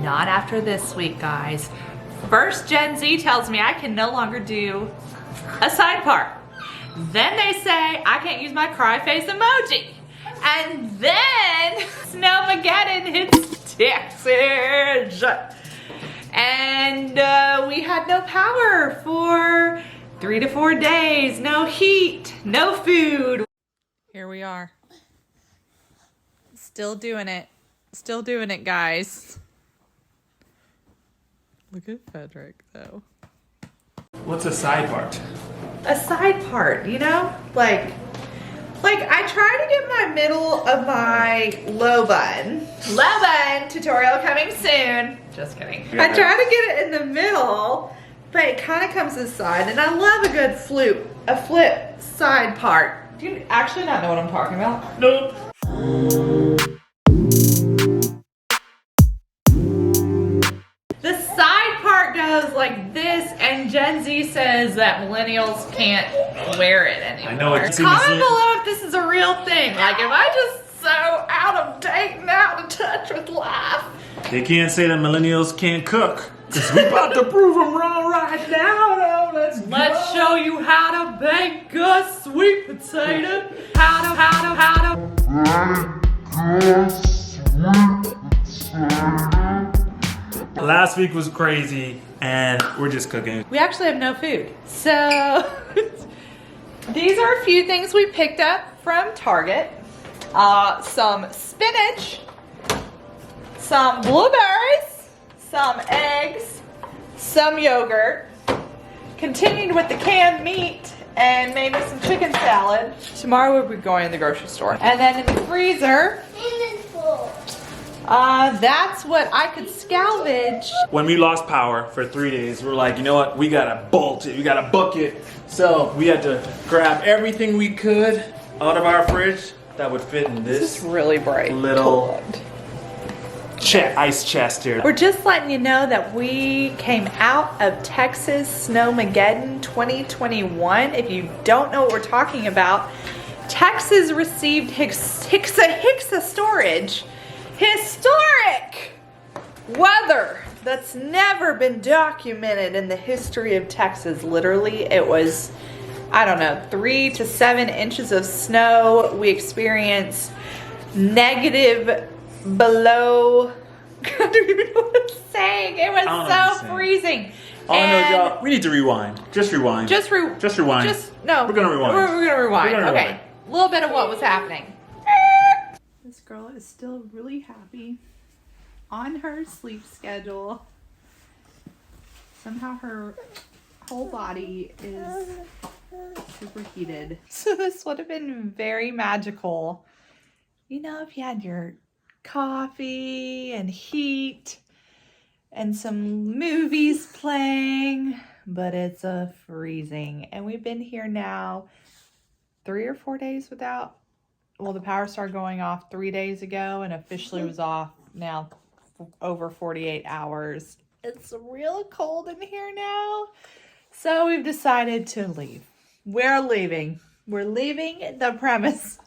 not after this week, guys. First, Gen Z tells me I can no longer do a side part. Then they say I can't use my cry face emoji. And then Snowmageddon hits Texas. And we had no power for 3 to 4 days. No heat, no food. Here we are. Still doing it. Still doing it, guys. Look at Frederick, though. What's a side part? A side part, you know? Like I try to get my middle of my low bun tutorial coming soon. Just kidding. Yeah. I try to get it in the middle, but it kind of comes this side, and I love a good flip side part. Do you actually not know what I'm talking about? Nope. The side part goes like this, and Gen Z says that millennials can't wear it anymore. I know it. Comment below if this is a real thing. Like, am I just so out of date and out of touch with life? They can't say that millennials can't cook. Cause we about to prove them wrong right now. Let's show you how to bake a sweet potato. How to. Last week was crazy, and we're just cooking. We actually have no food. So, these are a few things we picked up from Target. Some spinach, some blueberries, some eggs, some yogurt. Continued with the canned meat and made me some chicken salad. Tomorrow we'll be going to the grocery store. And then in the freezer, that's what I could salvage. When we lost power for 3 days, we're like, you know what? We gotta bolt it. We gotta book it. So we had to grab everything we could out of our fridge that would fit in this is really bright little ice chest here. We're just letting you know that we came out of Texas Snowmageddon 2021. If you don't know what we're talking about, Texas received Hixa storage. Historic weather that's never been documented in the history of Texas. Literally, it was, I don't know, 3 to 7 inches of snow. We experienced negative below, I don't even know what I'm saying. It was so freezing. All I know, y'all, we need to rewind. Just rewind. Just rewind. No, we're gonna rewind. We're gonna rewind. We're gonna okay. rewind. A little bit of what was happening. This girl is still really happy on her sleep schedule. Somehow her whole body is super heated. So this would have been very magical. You know, if you had your coffee and heat and some movies playing, but it's freezing. And we've been here now 3 or 4 days without. Well, the power started going off 3 days ago and officially was off now over 48 hours. It's real cold in here now. So we've decided to leave. We're leaving. We're leaving the premise.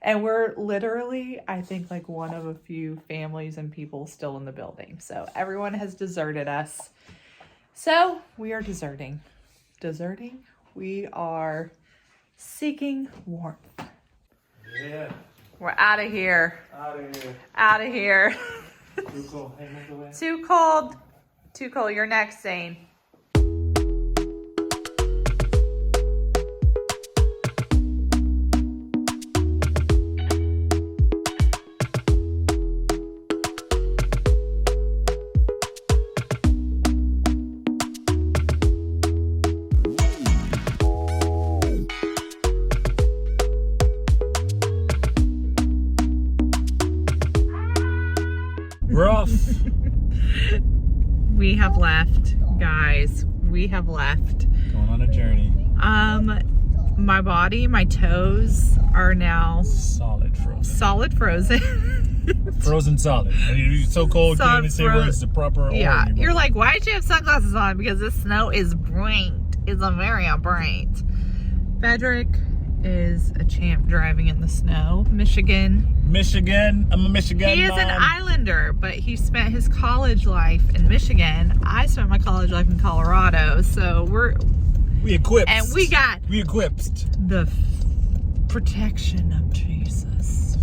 And we're literally, I think, like one of a few families and people still in the building. So everyone has deserted us. So we are deserting. Deserting? We are seeking warmth. Yeah. We're out of here. Out of here. Out of here. Too cold. Hey, move away. Too cold. Too cold. You're next, Zane. We're off. We have left, guys. We have left. Going on a journey. My body, my toes are now solid frozen. Solid frozen. Frozen solid. I mean, it's so cold, can't even say where it's the proper order. Yeah, anymore. you're like, why did you have sunglasses on? Because this snow is bright. It's a very bright. Frederick is a champ driving in the snow. Michigan. I'm a Michigan. He is an islander, but he spent his college life in Michigan. I spent my college life in Colorado, so we equipped. And we equipped the protection of Jesus.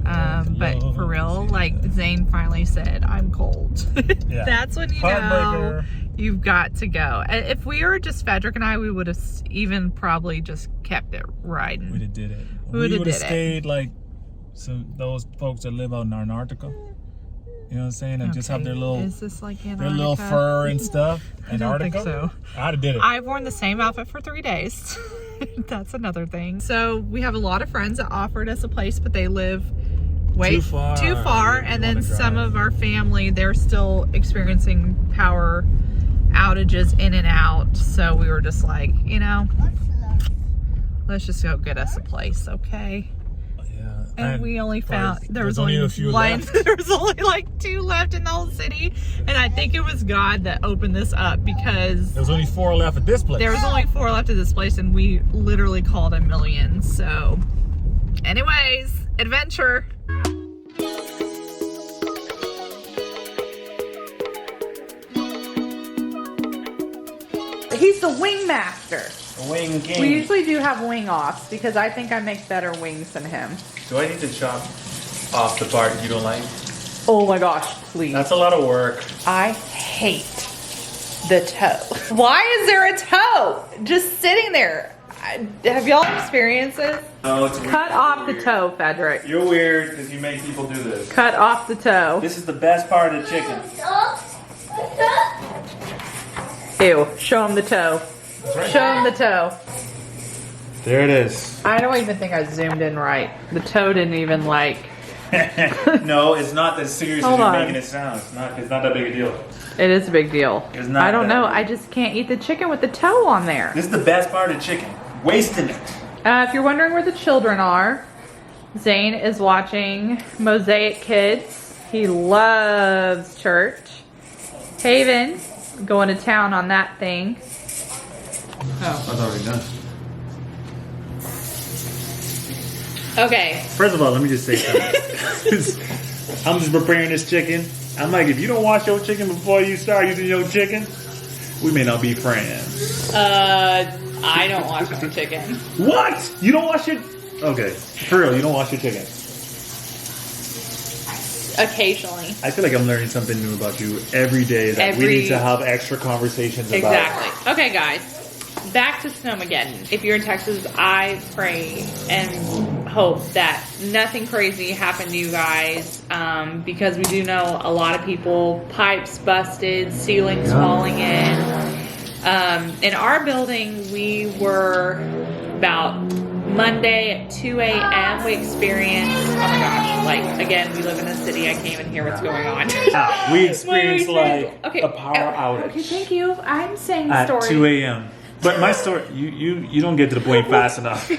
But for real, like Zane finally said, I'm cold. Yeah. That's when you know you've got to go. If we were just Frederick and I, we would have even probably just kept it riding. We'd have did it. We would have stayed like those folks that live out in Antarctica. You know what I'm saying? And just have their little, is this like Antarctica? Their little fur and stuff. I don't think so. I'd have did it. I've worn the same outfit for 3 days. That's another thing. So we have a lot of friends that offered us a place, but they live too far. And then some of our family, they're still experiencing power outages in and out. So we were just like, you know, let's just go get us a place, okay? Yeah. And we only found there was only only a few one. left. There was only like 2 left in the whole city, and I think it was God that opened this up because there was only 4 left at this place. there was only 4 left at this place, and we literally called a million. So, anyways, adventure. He's the wing master. Wing king. We usually do have wing offs because I think I make better wings than him. Do I need to chop off the part you don't like? Oh my gosh, please. That's a lot of work. I hate the toe. Why is there a toe just sitting there? Have y'all experienced this? No, it's weird. Cut off the toe, Frederick. You're weird because you make people do this. Cut off the toe. This is the best part of the chicken. Ew, show him the toe. Right. Show him the toe. There it is. I don't even think I zoomed in right. The toe didn't even like... No, it's not as serious as Hold you're on. making it sound. It's not that big a deal. It is a big deal. It's not I don't that know. big. I just can't eat the chicken with the toe on there. This is the best part of chicken. Wasting it. If you're wondering where the children are, Zane is watching Mosaic Kids. He loves church. Haven, going to town on that thing. Oh, that's already done. Okay. First of all, let me just say something. I'm just preparing this chicken. I'm like, if you don't wash your chicken before you start using your chicken, we may not be friends. I don't wash my chicken. What? You don't wash your... Okay, for real, you don't wash your chicken. Occasionally. I feel like I'm learning something new about you every day that we need to have extra conversations about. Exactly. Okay, guys. Back to Snowmageddon. If you're in Texas, I pray and hope that nothing crazy happened to you guys, because we do know a lot of people, pipes busted, ceilings falling in our building. We were about Monday at 2 a.m. we experienced, oh my gosh, like, again, we live in a city, I can't even hear what's going on. We experienced like a power outage. Okay, thank you. I'm saying at story. 2 a.m. But my story, you don't get to the point fast enough.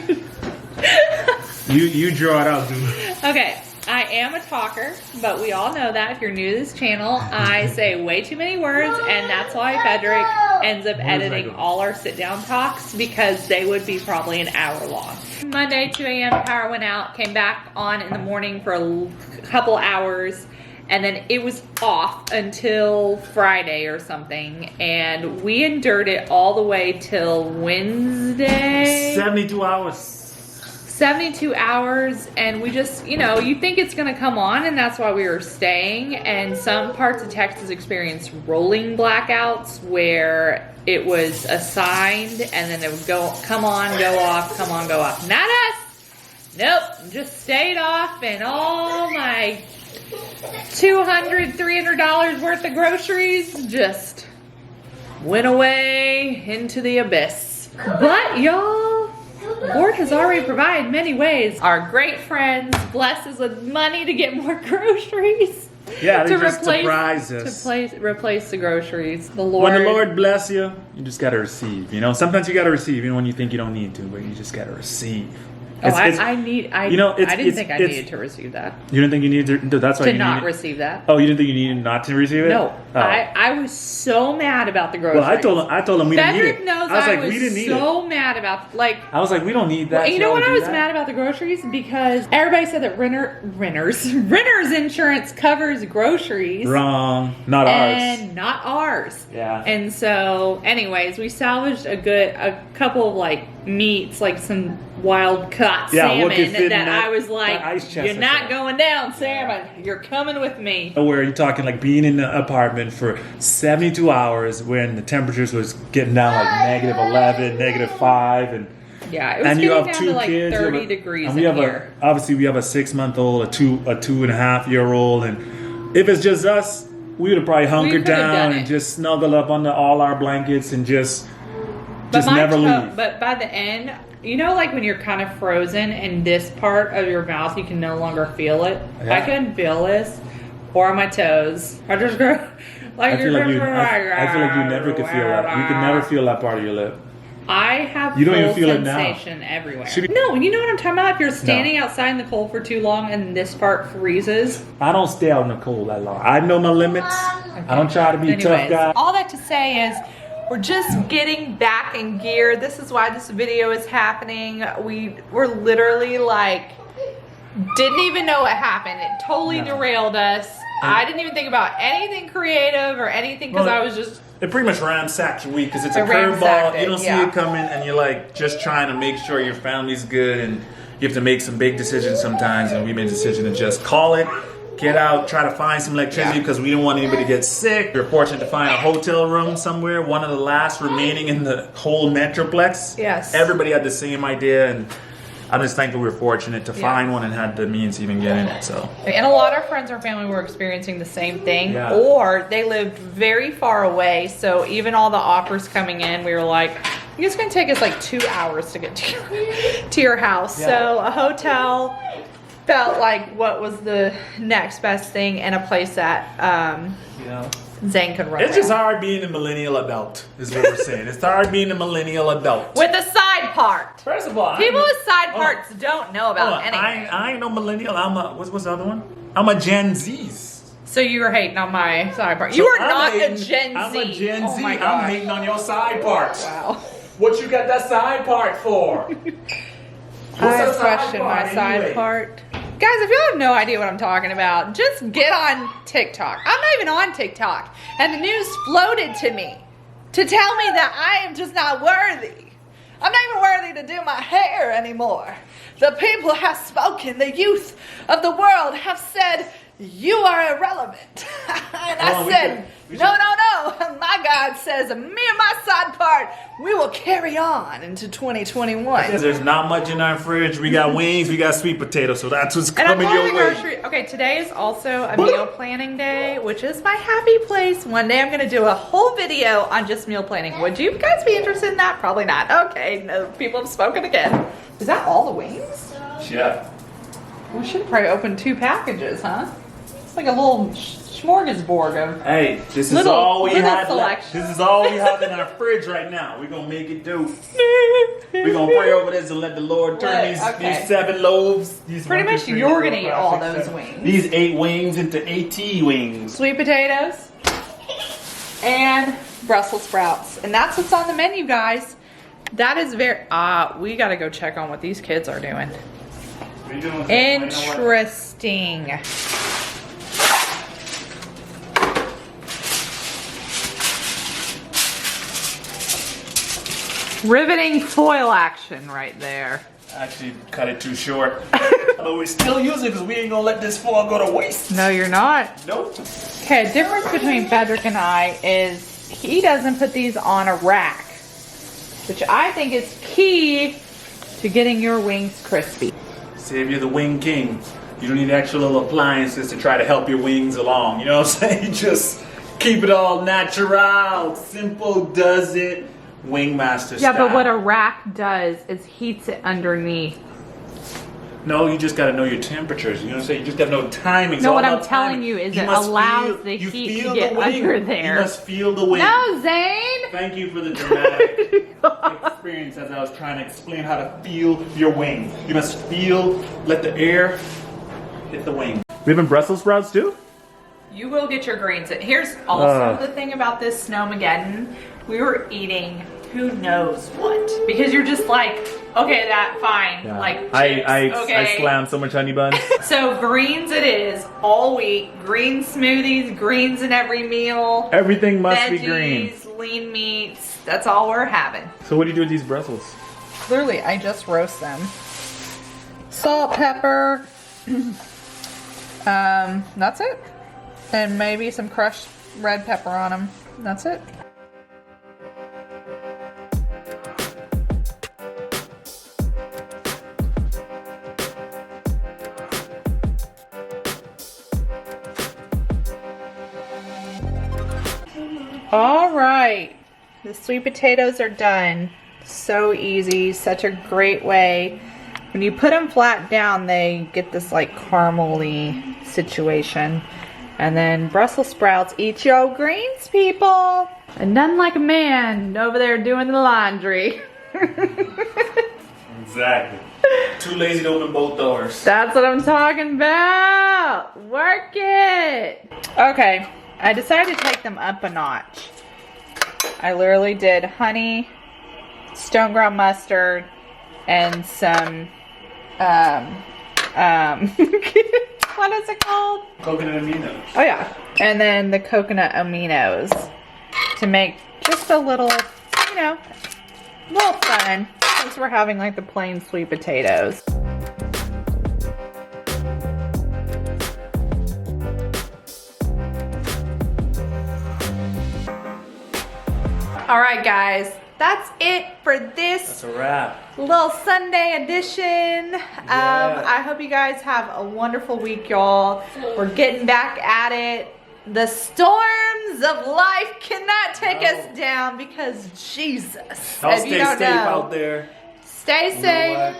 You draw it out, dude. Okay, I am a talker, but we all know that. If you're new to this channel, I say way too many words, and that's why Frederick ends up editing all our sit-down talks, because they would be probably an hour long. Monday, 2 a.m., power went out, came back on in the morning for a couple hours, and then it was off until Friday or something, and we endured it all the way till Wednesday. 72 hours. 72 hours, and we just, you know, you think it's gonna come on, and that's why we were staying. And some parts of Texas experienced rolling blackouts where it was assigned and then it would go, come on, go off, come on, go off. Not us. Nope, just stayed off, and all my $200, $300 worth of groceries just went away into the abyss. But y'all, Lord has already provided many ways. Our great friends bless us with money to get more groceries. Yeah, they just surprise us. To replace the groceries. The Lord. When the Lord bless you, you just gotta receive. You know, sometimes you gotta receive, even when you think you don't need to, but you just gotta receive. I didn't think I it's- needed to receive that. You didn't think you needed to? That's why To you not needed, receive that. Oh, you didn't think you needed not to receive it? No, Oh. I was so mad about the groceries. Well, I told him we didn't need Frederick it. knows I was like, I was we didn't need so it. mad about, like... I was like, we don't need that. Well, you know what I was that. mad about the groceries? Because everybody said that renter's insurance covers groceries. Wrong. Not ours. And not ours. Yeah. And so, anyways, we salvaged a couple of like meats, like some wild caught what could salmon fit in that that- I was that like, ice chest you're or not something." going down, salmon. You're coming with me. Where you're talking like being in the apartment for 72 hours when the temperatures was getting down like -11, -5, and Yeah, it was and you getting have down two to like kids. 30 degrees and we in have here. obviously we have a 6-month-old, a 2.5-year-old, and if it's just us, we would have probably hunkered could have down done and it. just snuggle up under all our blankets and just my never leave. But by the end, you know, like when you're kind of frozen and this part of your mouth, you can no longer feel it. Yeah. I couldn't feel this or my toes. I just go like I feel like you never could feel that. You could never feel that part of your lip. I have You don't full even feel it now. sensation everywhere. Should we- No, you know what I'm talking about? If you're standing outside in the cold for too long and this part freezes. I don't stay out in the cold that long. I know my limits. I don't try to be a tough Anyways, guy. all that to say is we're just getting back in gear. This is why this video is happening. We were literally like, didn't even know what happened. It totally derailed us. I didn't even think about anything creative or anything because I was just... It pretty much ransacked your week because it's a It ransacked curveball. it, You don't see yeah. it coming, and you're like just trying to make sure your family's good, and you have to make some big decisions sometimes. And we made a decision to just call it, get out, try to find some electricity because we didn't want anybody to get sick. We were fortunate to find a hotel room somewhere, one of the last remaining in the whole metroplex. Yes. Everybody had the same idea, and I'm just thankful we were fortunate to find one and had the means to even get in it. So. And a lot of friends or family were experiencing the same thing, Yeah. or they lived very far away. So even all the offers coming in, we were like, it's going to take us like 2 hours to get to your house. Yeah. So a hotel felt like what was the next best thing, and a place that You know. Zane could run It's just around. hard being a millennial adult, is what we're saying. It's hard being a millennial adult. With a side part. First of all, People with side Hold on. parts don't know about anything. I ain't no millennial. I'm a what's the other one? I'm a Gen Z's. So you were hating on my side part. So You are I'm not hating- a Gen Z. I'm a Gen Oh Z. my I'm gosh. hating on your side parts. Wow. What you got that side part for? I have questioned my side part. Guys, if y'all have no idea what I'm talking about, just get on TikTok. I'm not even on TikTok. And the news floated to me to tell me that I am just not worthy. I'm not even worthy to do my hair anymore. The people have spoken. The youth of the world have said, you are irrelevant. And I said, no. My God says, me and my side part, we will carry on into 2021. There's not much in our fridge. We got wings, we got sweet potatoes, so that's what's And I'm coming going to your way. grocery. Okay, today is also a meal planning day, which is my happy place. One day I'm going to do a whole video on just meal planning. Would you guys be interested in that? Probably not. Okay, no, people have spoken again. Is that all the wings? Yeah. We should probably open 2 packages, huh? It's like a little smorgasbord of... Hey, this is Little- all we little had. selection. This is all we have in our fridge right now. We're gonna make it do. We're gonna pray over this and let the Lord turn these 7 loaves. These Pretty 1, 2, much 3, you're 4, gonna eat 5, all 6, those 7. wings. These 8 wings into 80 wings. Sweet potatoes and Brussels sprouts. And that's what's on the menu, guys. That is very... we got to go check on what these kids are doing. What are you doing? Interesting. Riveting foil action right there. Actually, cut it too short. But we still use it because we ain't gonna let this foil go to waste. No, you're not. Nope. Okay, the difference between Frederick and I is he doesn't put these on a rack, which I think is key to getting your wings crispy. Say if you're the wing king, you don't need extra little appliances to try to help your wings along. You know what I'm saying? Just keep it all natural. Simple does it. Wingmaster style. Yeah, but what a rack does is heats it underneath. No, you just gotta know your temperatures. You know what I'm saying? You just gotta know timing. No, what I'm telling you is it allows the heat to get under there. You must feel the wing. No, Zane! Thank you for the dramatic experience as I was trying to explain how to feel your wings. You must feel, let the air hit the wing. We having Brussels sprouts too? You will get your greens. Here's also the thing about this Snowmageddon. We were eating who knows what. Because you're just like, okay, that fine. Yeah. Like I slammed so much honey buns. So greens it is, all week. Green smoothies, greens in every meal. Everything must be green. Veggies, lean meats. That's all we're having. So what do you do with these Brussels? Clearly, I just roast them. Salt, pepper. That's it. And maybe some crushed red pepper on them. That's it. All right, the sweet potatoes are done. So easy, such a great way. When you put them flat down, they get this like caramely situation. And then Brussels sprouts, eat your greens, people. And none like a man over there doing the laundry. Exactly. Too lazy to open both doors. That's what I'm talking about. Work it. Okay, I decided to take them up a notch. I literally did honey, stone ground mustard, and some, what is it called? Coconut aminos. Oh yeah, and then the coconut aminos to make just a little, you know, little fun since we're having like the plain sweet potatoes. All right, guys, that's it for this. That's a wrap. Little Sunday edition. I hope you guys have a wonderful week, y'all. We're getting back at it. The storms of life cannot take us down because Jesus. Y'all if you stay don't safe know, out there. Stay safe.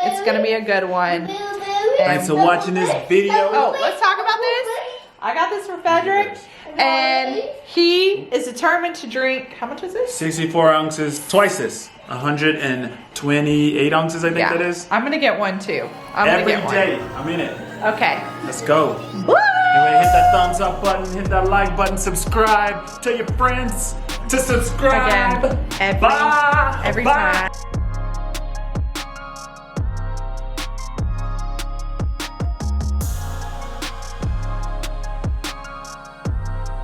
It's gonna be a good one. Thanks for watching this video. Oh, let's talk about this. I got this for Frederick, and he is determined to drink. How much is this? 64 ounces, twice this. 128 ounces, I think that is. I'm gonna get one too. Every day. I'm in it. Okay. Let's go. Woo! Anyway, hit that thumbs up button, hit that like button, subscribe. Tell your friends to subscribe. Again, Bye. every Bye. time.